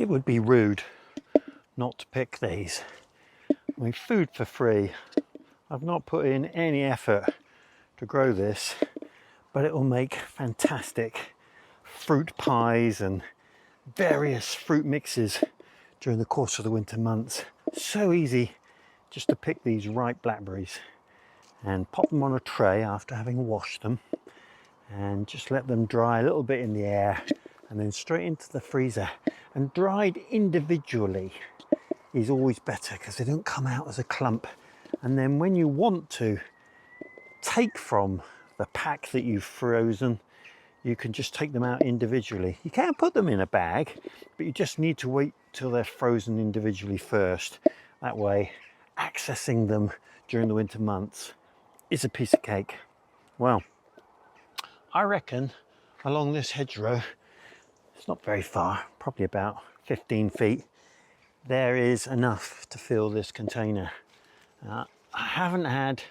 It would be rude not to pick these. I mean, food for free. I've not put in any effort to grow this, but it will make fantastic fruit pies and various fruit mixes during the course of the winter months. So easy just to pick these ripe blackberries and pop them on a tray after having washed them and just let them dry a little bit in the air and then straight into the freezer. And dried individually is always better because they don't come out as a clump. And then when you want to take from the pack that you've frozen, you can just take them out individually. You can put them in a bag, but you just need to wait till they're frozen individually first. That way, accessing them during the winter months is a piece of cake. Well, I reckon along this hedgerow, it's not very far, probably about 15 feet, there is enough to fill this container. I haven't had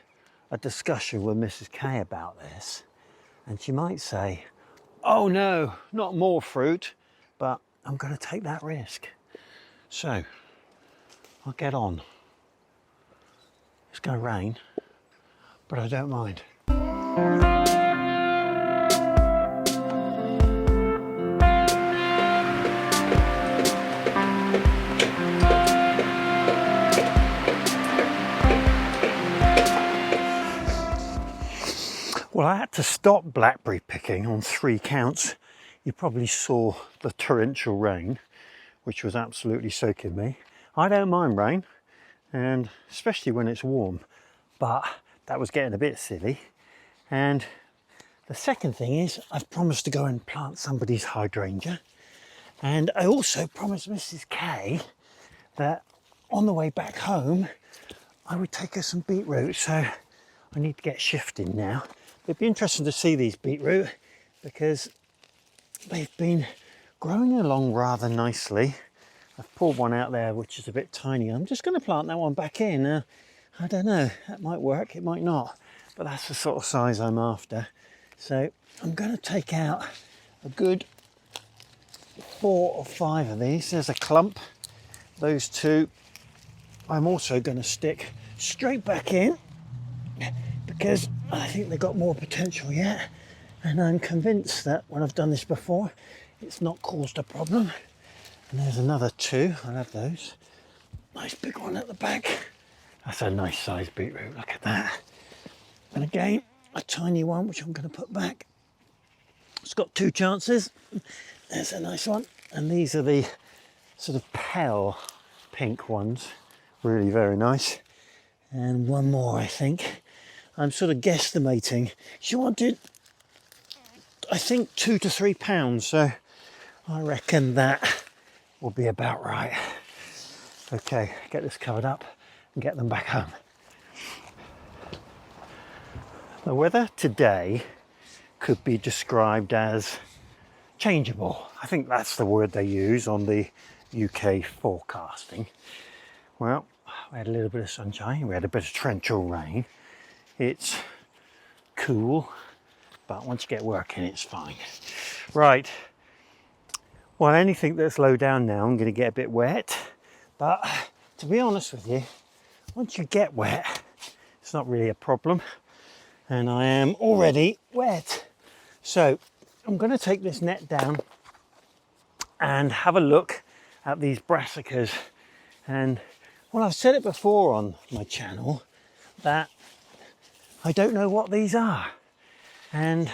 a discussion with Mrs. K about this, and she might say, oh no, not more fruit, but I'm going to take that risk. So I'll get on. It's going to rain, but I don't mind. Well, I had to stop blackberry picking on 3 counts. You probably saw the torrential rain, which was absolutely soaking me. I don't mind rain, and especially when it's warm, but that was getting a bit silly. And the second thing is I've promised to go and plant somebody's hydrangea, and I also promised Mrs. K that on the way back home I would take her some beetroot, so I need to get shifting now. It'd be interesting to see these beetroot because they've been growing along rather nicely. I've pulled one out there which is a bit tiny. I'm just going to plant that one back in. I don't know, that might work, it might not, but that's the sort of size I'm after. So I'm going to take out a good 4 or 5 of these. There's a clump. Those 2 I'm also going to stick straight back in because I think they've got more potential yet, and I'm convinced that when I've done this before it's not caused a problem. And there's another 2, I'll have those. Nice big one at the back. That's a nice sized beetroot, look at that. And again, a tiny one which I'm going to put back. It's got 2 chances. There's a nice one. And these are the sort of pale pink ones, really very nice. And one more, I think. I'm sort of guesstimating. She wanted, I think, 2 to 3 pounds, so I reckon that will be about right. Okay, get this covered up and get them back home. The weather today could be described as changeable. I think that's the word they use on the UK forecasting. Well, we had a little bit of sunshine, we had a bit of torrential rain. It's cool, but once you get working, it's fine. Right, well, anything that's low down now, I'm going to get a bit wet. But to be honest with you, once you get wet, it's not really a problem. And I am already wet. So I'm going to take this net down and have a look at these brassicas. And well, I've said it before on my channel that I don't know what these are. And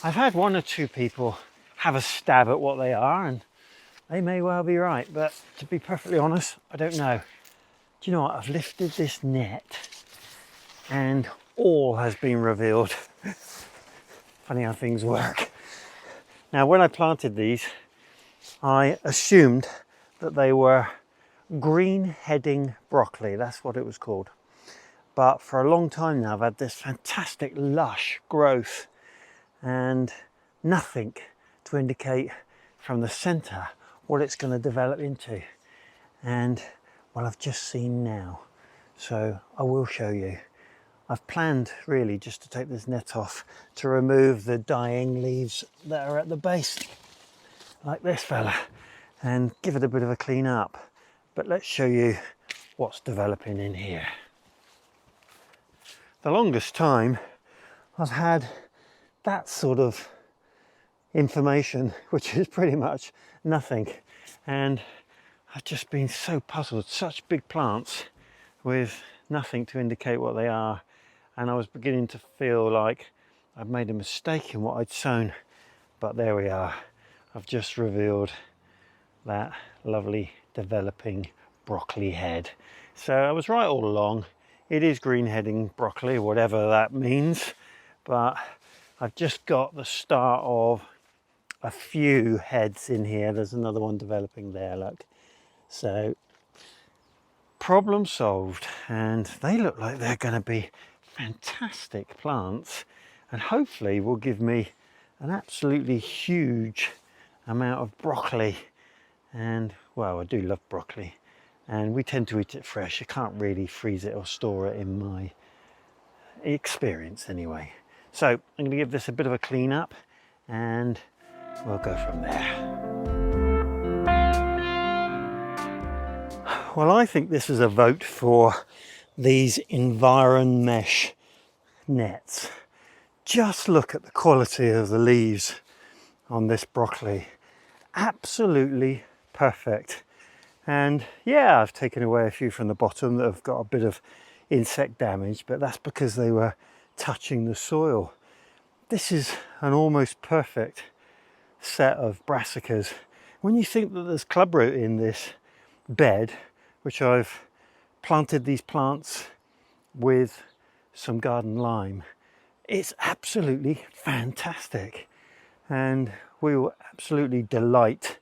I've had 1 or 2 people have a stab at what they are, and they may well be right, but to be perfectly honest, I don't know. Do you know what? I've lifted this net and all has been revealed. Funny how things work. Now, when I planted these, I assumed that they were green heading broccoli. That's what it was called. But for a long time now, I've had this fantastic lush growth and nothing to indicate from the center what it's going to develop into. And well, I've just seen now, so I will show you. I've planned really just to take this net off to remove the dying leaves that are at the base, like this fella. and give it a bit of a clean up. But let's show you what's developing in here. The longest time I've had that sort of information, which is pretty much nothing, and I've just been so puzzled. Such big plants with nothing to indicate what they are, and I was beginning to feel like I'd made a mistake in what I'd sown. But there we are. I've just revealed that lovely developing broccoli head. So I was right all along. It is green heading broccoli, whatever that means, but I've just got the start of a few heads in here. There's another one developing there, look. So problem solved, and they look like they're going to be fantastic plants, and hopefully will give me an absolutely huge amount of broccoli. And well, I do love broccoli, and we tend to eat it fresh. You can't really freeze it or store it in my experience anyway. So I'm going to give this a bit of a clean up and we'll go from there. Well, I think this is a vote for these Environ Mesh nets. Just look at the quality of the leaves on this broccoli. Absolutely perfect. And yeah, I've taken away a few from the bottom that have got a bit of insect damage, but that's because they were touching the soil. This is an almost perfect set of brassicas. When you think that there's clubroot in this bed, which I've planted these plants with some garden lime, it's absolutely fantastic, and we will absolutely delight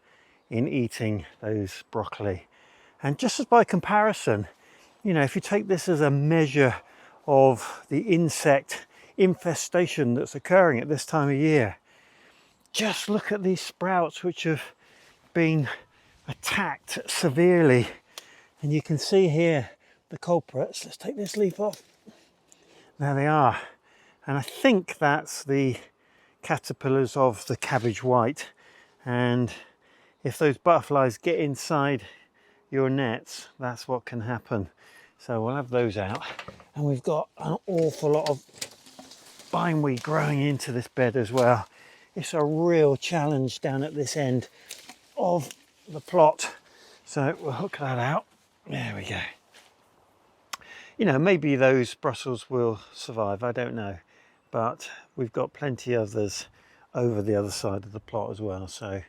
in eating those broccoli. And just as by comparison, you know, if you take this as a measure of the insect infestation that's occurring at this time of year, just look at these sprouts which have been attacked severely, and you can see here the culprits. Let's take this leaf off. There they are, and I think that's the caterpillars of the cabbage white. And if those butterflies get inside your nets, that's what can happen. So we'll have those out, and we've got an awful lot of bindweed growing into this bed as well. It's a real challenge down at this end of the plot, so we'll hook that out. There we go. You know, maybe those Brussels will survive, I don't know, but we've got plenty others over the other side of the plot as well, so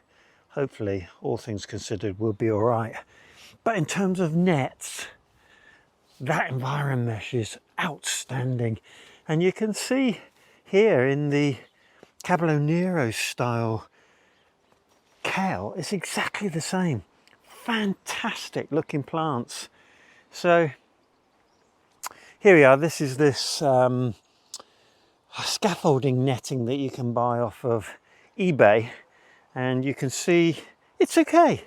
hopefully, all things considered, we'll be all right. But in terms of nets, that Environ Mesh is outstanding, and you can see here in the Caballero Nero style kale, it's exactly the same. Fantastic looking plants. So here we are. This is this scaffolding netting that you can buy off of eBay, and you can see it's okay.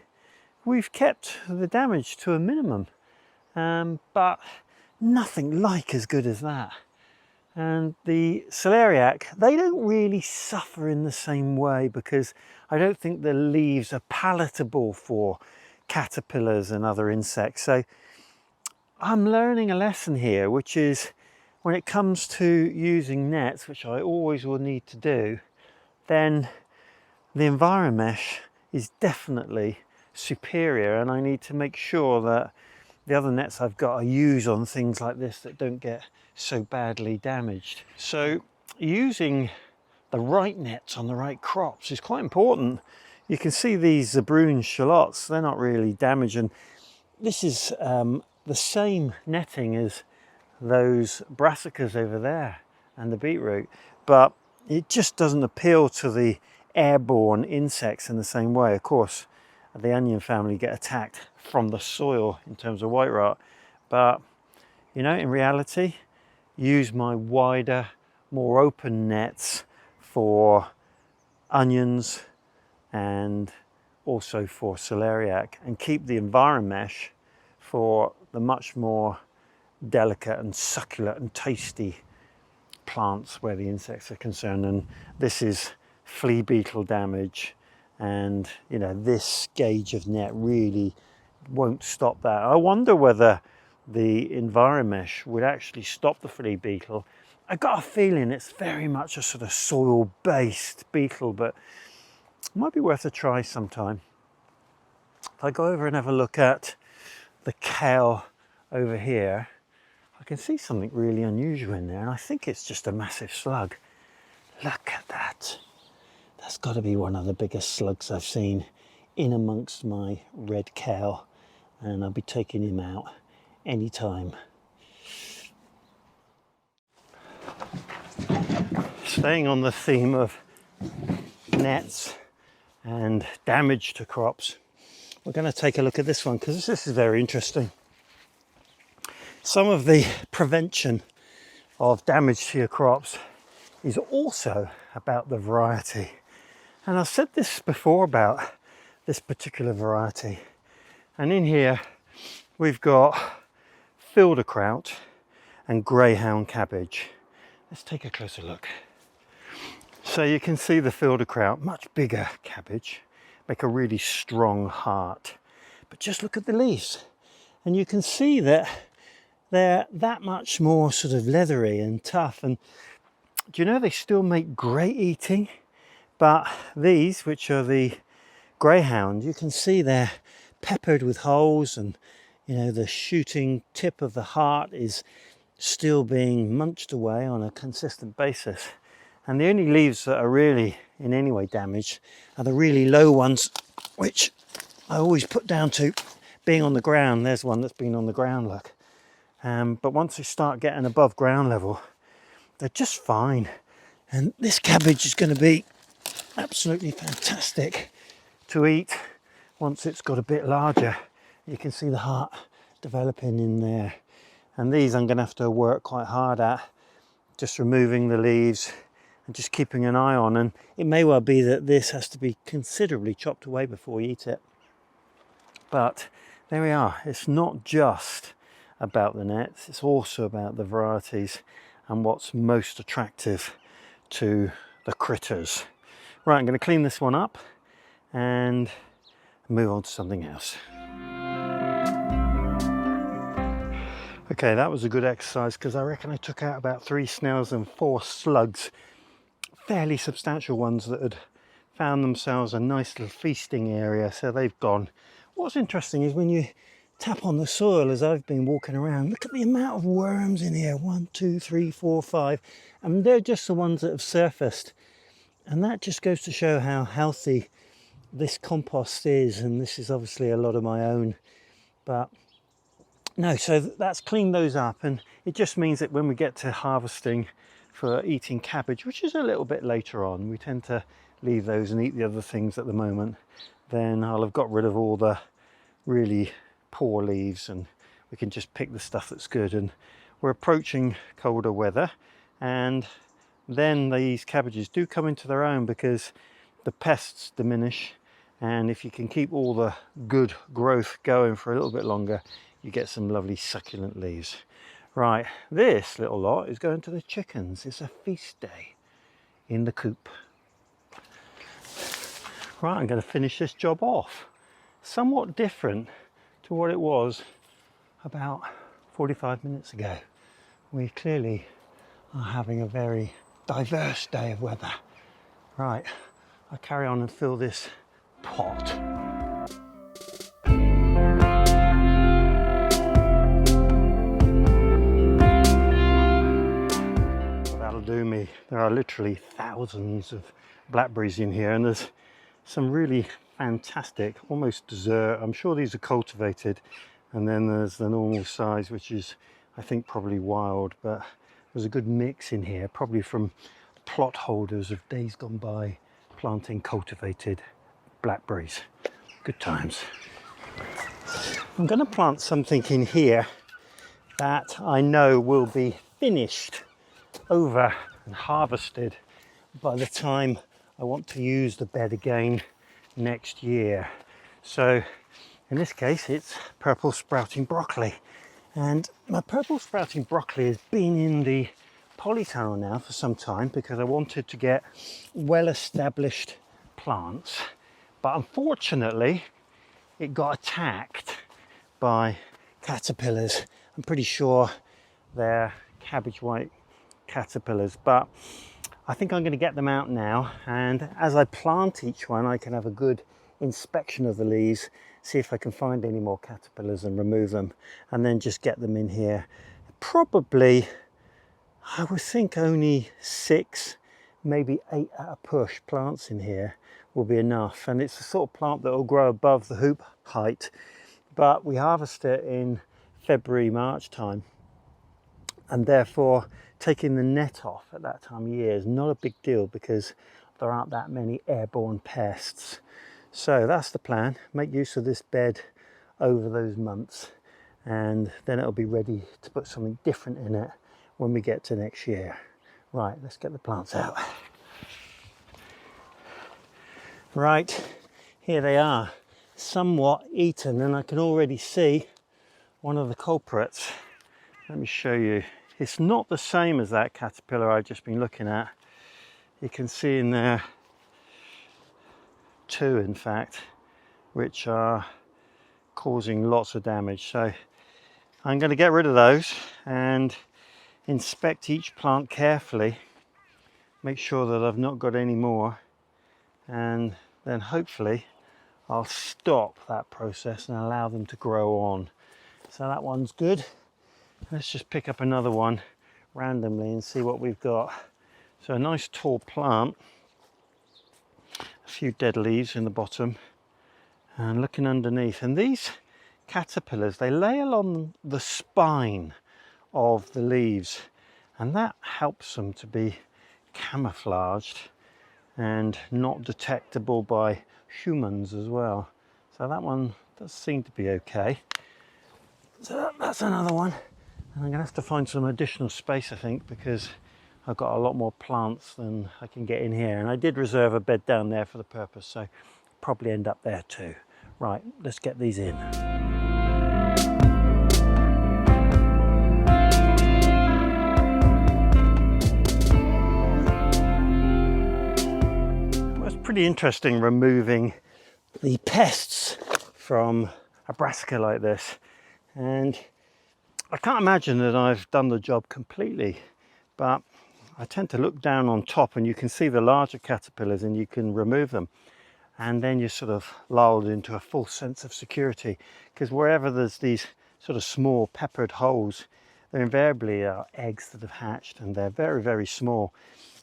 We've kept the damage to a minimum, but nothing like as good as that. And the celeriac, they don't really suffer in the same way, because I don't think the leaves are palatable for caterpillars and other insects. So I'm learning a lesson here, which is when it comes to using nets, which I always will need to do, then the Environ Mesh is definitely superior, and I need to make sure that the other nets I've got I use on things like this that don't get so badly damaged. So using the right nets on the right crops is quite important. You can see these Zebrune shallots, they're not really damaged, and this is the same netting as those brassicas over there and the beetroot, but it just doesn't appeal to the airborne insects in the same way. Of course, the onion family get attacked from the soil in terms of white rot, but you know, in reality, use my wider, more open nets for onions and also for celeriac, and keep the Environ Mesh for the much more delicate and succulent and tasty plants where the insects are concerned. And this is flea beetle damage and you know, this gauge of net really won't stop that. I wonder whether the Enviromesh would actually stop the flea beetle. I got a feeling it's very much a sort of soil based beetle, but it might be worth a try sometime. If I go over and have a look at the kale over here, I can see something really unusual in there, and I think it's just a massive slug. Look at that. That's got to be one of the biggest slugs I've seen in amongst my red kale, and I'll be taking him out anytime. Staying on the theme of nets and damage to crops, we're going to take a look at this one because this is very interesting. Some of the prevention of damage to your crops is also about the variety. And I've said this before about this particular variety. And in here we've got fielderkraut and greyhound cabbage. Let's take a closer look. So you can see the fielderkraut, much bigger cabbage, make a really strong heart. But just look at the leaves and you can see that they're that much more sort of leathery and tough. And do you know, they still make great eating, but these, which are the greyhound, you can see they're peppered with holes, and you know, the shooting tip of the heart is still being munched away on a consistent basis. And the only leaves that are really in any way damaged are the really low ones, which I always put down to being on the ground. There's one that's been on the ground, look. But once they start getting above ground level, they're just fine. And this cabbage is going to be absolutely fantastic to eat once it's got a bit larger. You can see the heart developing in there. And these I'm going to have to work quite hard at, just removing the leaves and just keeping an eye on. And it may well be that this has to be considerably chopped away before you eat it. But there we are. It's not just about the nets, it's also about the varieties and what's most attractive to the critters. Right, I'm going to clean this one up and move on to something else. Okay, that was a good exercise because I reckon I took out about 3 snails and 4 slugs, fairly substantial ones that had found themselves a nice little feasting area, so they've gone. What's interesting is when you tap on the soil, as I've been walking around, look at the amount of worms in here. 1, 2, 3, 4, 5, and they're just the ones that have surfaced. And that just goes to show how healthy this compost is. And this is obviously a lot of my own, but no, so that's cleaned those up. And it just means that when we get to harvesting for eating cabbage, which is a little bit later on, we tend to leave those and eat the other things at the moment, then I'll have got rid of all the really poor leaves and we can just pick the stuff that's good. And we're approaching colder weather, and then these cabbages do come into their own because the pests diminish, and if you can keep all the good growth going for a little bit longer, you get some lovely succulent leaves. Right, this little lot is going to the chickens. It's a feast day in the coop. Right, I'm going to finish this job off. Somewhat different to what it was about 45 minutes ago. We clearly are having a very diverse day of weather. Right, I'll carry on and fill this pot. That'll do me. There are literally thousands of blackberries in here, and there's some really fantastic, almost dessert. I'm sure these are cultivated, and then there's the normal size, which is, I think, probably wild, but there's a good mix in here, probably from plot holders of days gone by planting cultivated blackberries. Good times. I'm going to plant something in here that I know will be finished over and harvested by the time I want to use the bed again next year. So in this case it's purple sprouting broccoli, and my purple sprouting broccoli has been in the polytunnel now for some time because I wanted to get well established plants But unfortunately, it got attacked by caterpillars. I'm pretty sure they're cabbage white caterpillars, but I think I'm going to get them out now, and as I plant each one I can have a good inspection of the leaves, see if I can find any more caterpillars and remove them, and then just get them in here. Probably, I would think only 6, maybe 8 at a push plants in here will be enough, and it's the sort of plant that will grow above the hoop height, but we harvest it in February, March time, and therefore taking the net off at that time of year is not a big deal because there aren't that many airborne pests. So that's the plan, make use of this bed over those months, and then it'll be ready to put something different in it when we get to next year. Right, let's get the plants out. Right, here they are, somewhat eaten, and I can already see one of the culprits. Let me show you. It's not the same as that caterpillar I've just been looking at. You can see in there 2, in fact, which are causing lots of damage. So I'm going to get rid of those and inspect each plant carefully, make sure that I've not got any more, and then hopefully I'll stop that process and allow them to grow on. So that one's good. Let's just pick up another one randomly and see what we've got. So a nice tall plant, a few dead leaves in the bottom, and looking underneath, and these caterpillars, they lay along the spine of the leaves, and that helps them to be camouflaged and not detectable by humans as well. So that one does seem to be okay. So that's another one. And I'm going to have to find some additional space, I think, because I've got a lot more plants than I can get in here. And I did reserve a bed down there for the purpose, so probably end up there too. Right, let's get these in. Well, it's pretty interesting removing the pests from a brassica like this. And I can't imagine that I've done the job completely, but I tend to look down on top and you can see the larger caterpillars and you can remove them. And then you're sort of lulled into a false sense of security, because wherever there's these sort of small peppered holes, there invariably are eggs that have hatched, and they're very, very small.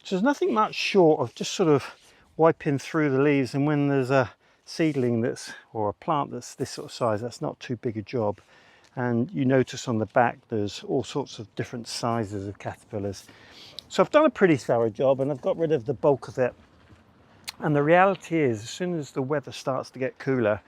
So there's nothing much short of just sort of wiping through the leaves, and when there's a seedling that's, or a plant that's this sort of size, that's not too big a job. And you notice on the back there's all sorts of different sizes of caterpillars. So I've done a pretty thorough job and I've got rid of the bulk of it. And the reality is, as soon as the weather starts to get cooler,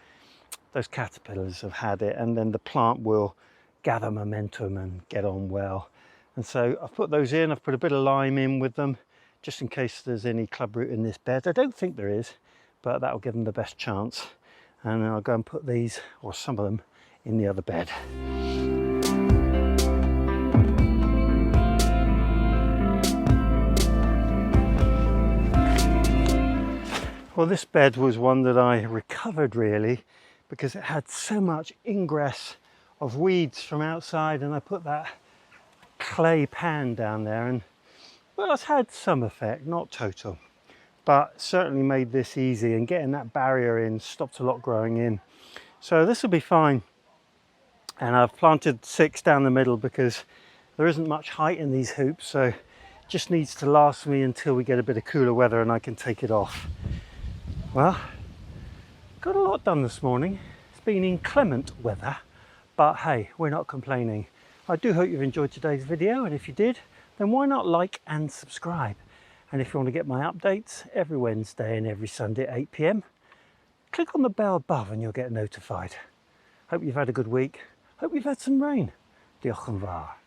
those caterpillars have had it, and then the plant will gather momentum and get on well. And so I've put those in, I've put a bit of lime in with them, just in case there's any clubroot in this bed. I don't think there is, but that'll give them the best chance. And then I'll go and put these, or some of them, in the other bed. Well, this bed was one that I recovered really, because it had so much ingress of weeds from outside, and I put that clay pan down there, and well, it's had some effect, not total, but certainly made this easy, and getting that barrier in stopped a lot growing in. So this will be fine. And I've planted 6 down the middle because there isn't much height in these hoops, so it just needs to last me until we get a bit of cooler weather and I can take it off. Well, got a lot done this morning. It's been inclement weather, but hey, we're not complaining. I do hope you've enjoyed today's video, and if you did, then why not like and subscribe? And if you want to get my updates every Wednesday and every Sunday at 8 PM, click on the bell above and you'll get notified. Hope you've had a good week. Hope you've had some rain. Diolch yn fawr.